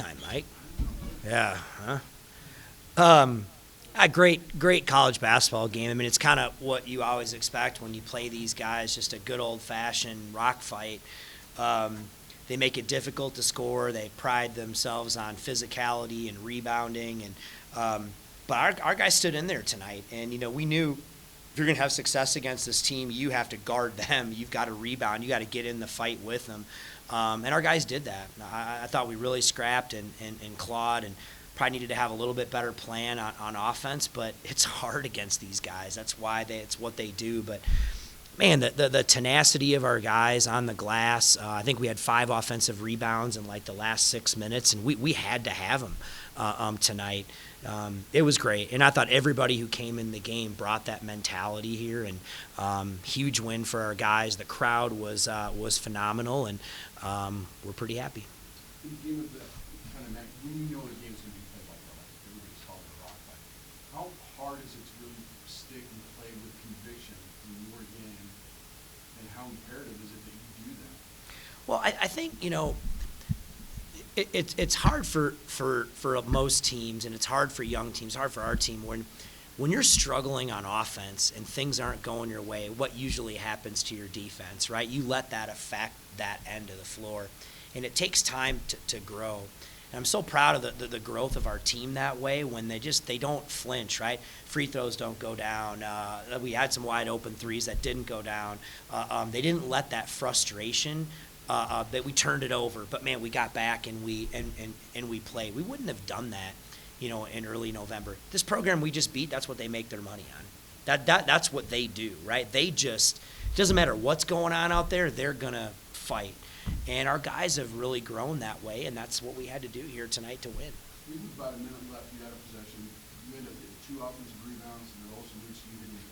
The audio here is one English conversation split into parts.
halftime, Mike. Yeah. Huh? A great college basketball game. I mean, it's kind of what you always expect when you play these guys, just a good old-fashioned rock fight. Um, they make it difficult to score. They pride themselves on physicality and rebounding. But our guys stood in there tonight. And, we knew if you're going to have success against this team, you have to guard them. You've got to rebound. You got to get in the fight with them. And our guys did that. I thought we really scrapped and clawed and probably needed to have a little bit better plan on offense, but it's hard against these guys. That's why it's what they do. But, man, the tenacity of our guys on the glass, I think we had 5 offensive rebounds in, like, the last 6 minutes, and we had to have them tonight. It was great, and I thought everybody who came in the game brought that mentality here, and huge win for our guys. The crowd was phenomenal, and we're pretty happy. In the game of the kind of night, when you know the game's going to be played like that, everybody's calling it a rock fight. How hard is it to really stick and play with conviction in your game, and how imperative is it that you do that? Well, I think, it's hard for most teams, and it's hard for young teams, hard for our team when you're struggling on offense and things aren't going your way. What usually happens to your defense, right? You let that affect that end of the floor, and it takes time to grow. And I'm so proud of the growth of our team that way when they don't flinch, right? Free throws don't go down. We had some wide open threes that didn't go down. They didn't let that frustration that we turned it over, but man, we got back and we played. We wouldn't have done that, in early November. This program we just beat, that's what they make their money on. That's what they do, right? It doesn't matter what's going on out there, they're gonna fight. And our guys have really grown that way, and that's what we had to do here tonight to win. We have about a minute left. You had a possession. You ended up getting 2 offensive rebounds, and it also leads to you hitting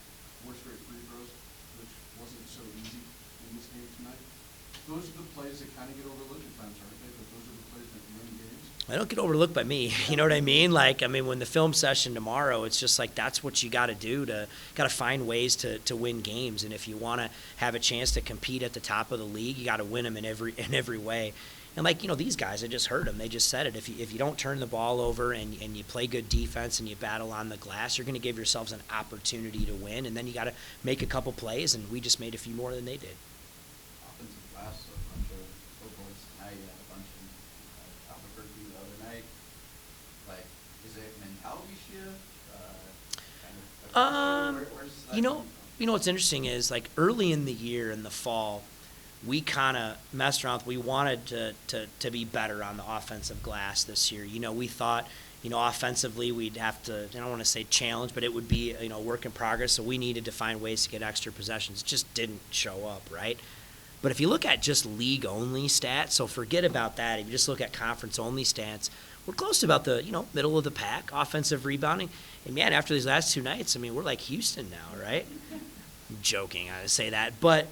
4 straight free throws, which wasn't so easy in this game tonight. Those are the plays that kind of get overlooked at times, aren't they? But those are the plays that win games. I don't get overlooked by me. You know what I mean? When the film session tomorrow, it's just like that's what you got to do. Got to find ways to win games. And if you want to have a chance to compete at the top of the league, you got to win them in every way. And these guys, I just heard them. They just said it. If you don't turn the ball over and you play good defense and you battle on the glass, you're going to give yourselves an opportunity to win. And then you got to make a couple plays, and we just made a few more than they did. Offensive glass, so a bunch of footballs tonight, you had a bunch in Albuquerque the other night. Is it a mentality shift? Where's that coming from? What's interesting is early in the year in the fall, we kind of messed around. We wanted to be better on the offensive glass this year. We thought, offensively we'd have to, I don't want to say challenge, but it would be, work in progress. So we needed to find ways to get extra possessions. It just didn't show up, right? But if you look at just league-only stats, so forget about that. If you just look at conference-only stats, we're close to about the, middle of the pack, offensive rebounding. And, man, after these last 2 nights, we're like Houston now, right? I'm joking, I say that. But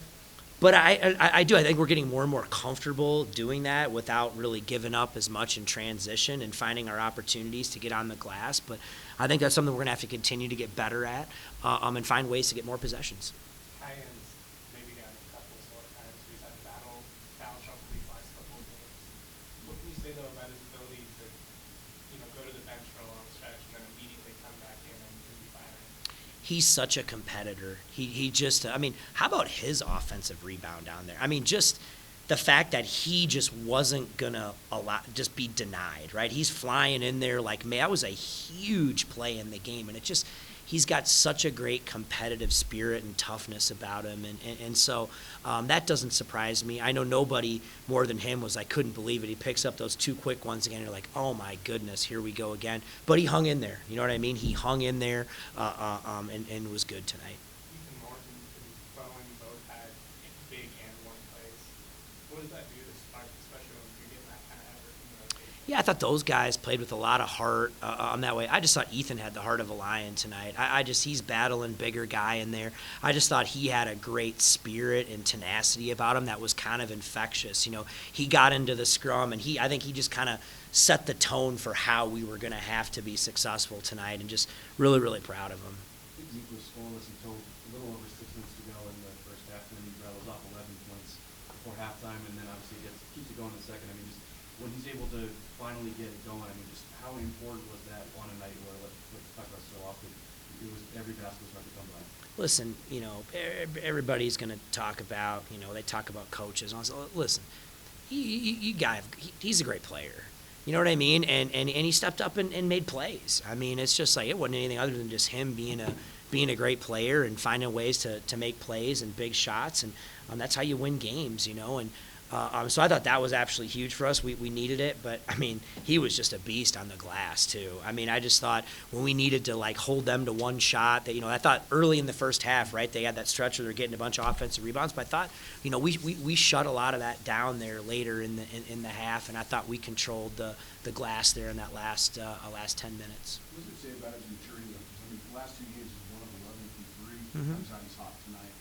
I do. I think we're getting more and more comfortable doing that without really giving up as much in transition and finding our opportunities to get on the glass. But I think that's something we're going to have to continue to get better at and find ways to get more possessions. Maybe got a couple sort times. We've had foul trouble these last couple of games. What can you say, though, about his ability to, go to the bench for a long stretch and then immediately come back in and be firing? He's such a competitor. He just, how about his offensive rebound down there? Just the fact that he just wasn't going to just be denied, right? He's flying in there that was a huge play in the game. And he's got such a great competitive spirit and toughness about him. And so that doesn't surprise me. I know nobody more than him I couldn't believe it. He picks up those 2 quick ones again. You're like, oh, my goodness, here we go again. But he hung in there. You know what I mean? He hung in there and was good tonight. Ethan Martin and Bowen both had big and one plays. What does that do to Spike, especially when you're getting that kind of effort in the rotation? Yeah, I thought those guys played with a lot of heart on that way. I just thought Ethan had the heart of a lion tonight. He's battling bigger guy in there. I just thought he had a great spirit and tenacity about him that was kind of infectious. He got into the scrum, and I think he just kind of set the tone for how we were going to have to be successful tonight, and just really, really proud of him. I think Niko was scoreless until a little over 6 minutes to go in the first half, and then he rattles off 11 points before halftime, and then obviously keeps it going in the second. Just when he's able to finally get it going, I mean, just how important was that on a night where, let's talk about so often, it was every basket was hard to come by? Listen, everybody's going to talk about, they talk about coaches. Listen, he's a great player. You know what I mean? And he stepped up and made plays. I mean, it's just like it wasn't anything other than just him being a great player and finding ways to make plays and big shots, and that's how you win games, And so I thought that was absolutely huge for us. We needed it, but I mean, he was just a beast on the glass too. I mean, I just thought when we needed to like hold them to one shot, that I thought early in the first half, right, they had that stretch where they're getting a bunch of offensive rebounds, but I thought we shut a lot of that down there later in the half, and I thought we controlled the glass there in that last 10 minutes. What does it say about his maturity? Because I mean, the last 2 games is 1 of 11 from 3. Mhm. Comes out, he's hot tonight.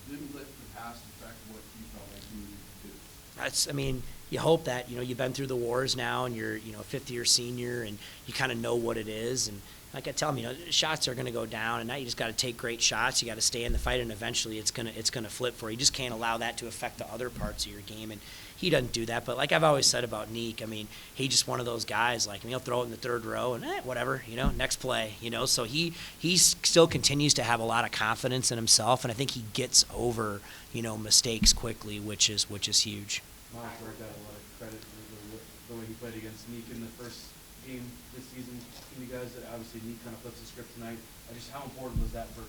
Didn't let the past affect what he felt like he needed to do. I mean, you hope that, you've been through the wars now and you're, fifth-year senior and you kind of know what it is. And like I tell him, shots are going to go down, and now you just got to take great shots. You got to stay in the fight, and eventually it's gonna flip for you. You just can't allow that to affect the other parts of your game, and he doesn't do that. But like I've always said about Niko, I mean, he's just one of those guys. Like, he'll throw it in the third row and whatever, next play, So he still continues to have a lot of confidence in himself, and I think he gets over mistakes quickly, which is huge. Miles Wright got a lot of credit for the way he played against Niko in the first game this season. You guys, obviously, Niko kind of flips the script tonight. Just how important was that for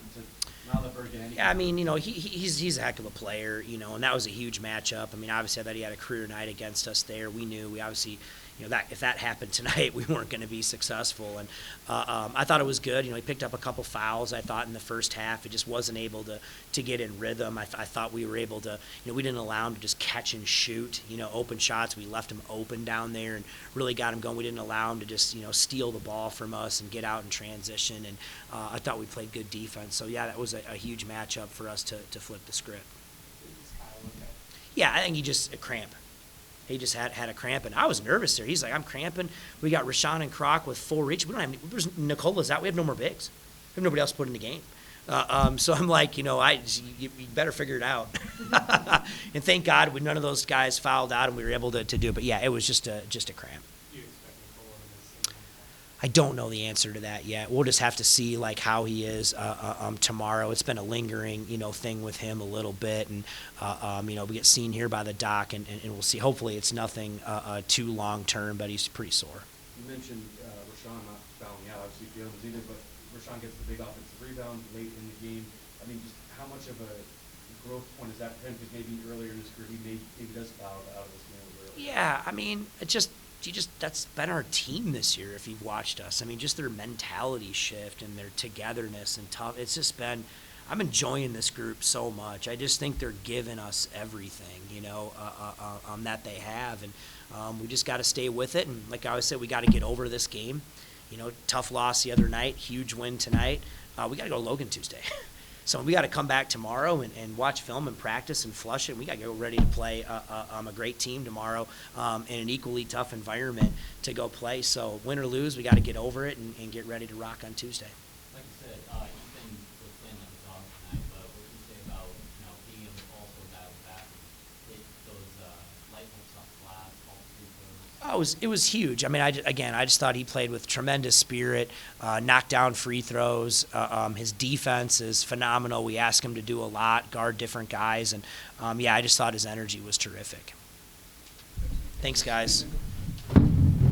now that Bergen? Yeah, I mean, he's a heck of a player, and that was a huge matchup. I mean, obviously, I thought he had a career night against us there. We obviously, that if that happened tonight, we weren't going to be successful. And I thought it was good. He picked up a couple fouls, I thought, in the first half. He just wasn't able to get in rhythm. I thought we were able to, we didn't allow him to just catch and shoot, open shots. We left him open down there and really got him going. We didn't allow him to just, steal the ball from us and get out in transition. And I thought we played good defense. So, yeah, that was a huge matchup for us to flip the script. Yeah, I think he just a cramp. He just had a cramp, and I was nervous there. He's like, I'm cramping. We got Rashawn and Croc with full reach. We don't have there's Nicola's out. We have no more bigs. We have nobody else to put in the game. So I'm like, you better figure it out. And thank God none of those guys fouled out, and we were able to do it. But, yeah, it was just a cramp. I don't know the answer to that yet. We'll just have to see like how he is tomorrow. It's been a lingering thing with him a little bit, and we get seen here by the doc, and we'll see. Hopefully it's nothing too long term, but he's pretty sore. You mentioned Rashawn not fouling out. Obviously, Jalen was either, but Rashawn gets the big offensive rebound late in the game. I mean, just how much of a growth point is that for him? Because maybe earlier in his career he does foul out of this game early. Yeah, I mean, that's been our team this year if you've watched us. I mean, just their mentality shift and their togetherness and tough. It's just been – I'm enjoying this group so much. I just think they're giving us everything, that they have. And we just got to stay with it. And like I always said, we got to get over this game. Tough loss the other night, huge win tonight. We got to go to Logan Tuesday. So we got to come back tomorrow and watch film and practice and flush it. We got to go ready to play a great team tomorrow in an equally tough environment to go play. So win or lose, we got to get over it and get ready to rock on Tuesday. Like you said, Ethan was playing like a dog tonight, but what can you say about being able to also battle back and hit those light bulbs off the glass, all free throws? Oh, it was huge. I mean, I just thought he played with tremendous spirit, knocked down free throws. His defense is phenomenal. We asked him to do a lot, guard different guys, and I just thought his energy was terrific. Thanks, guys.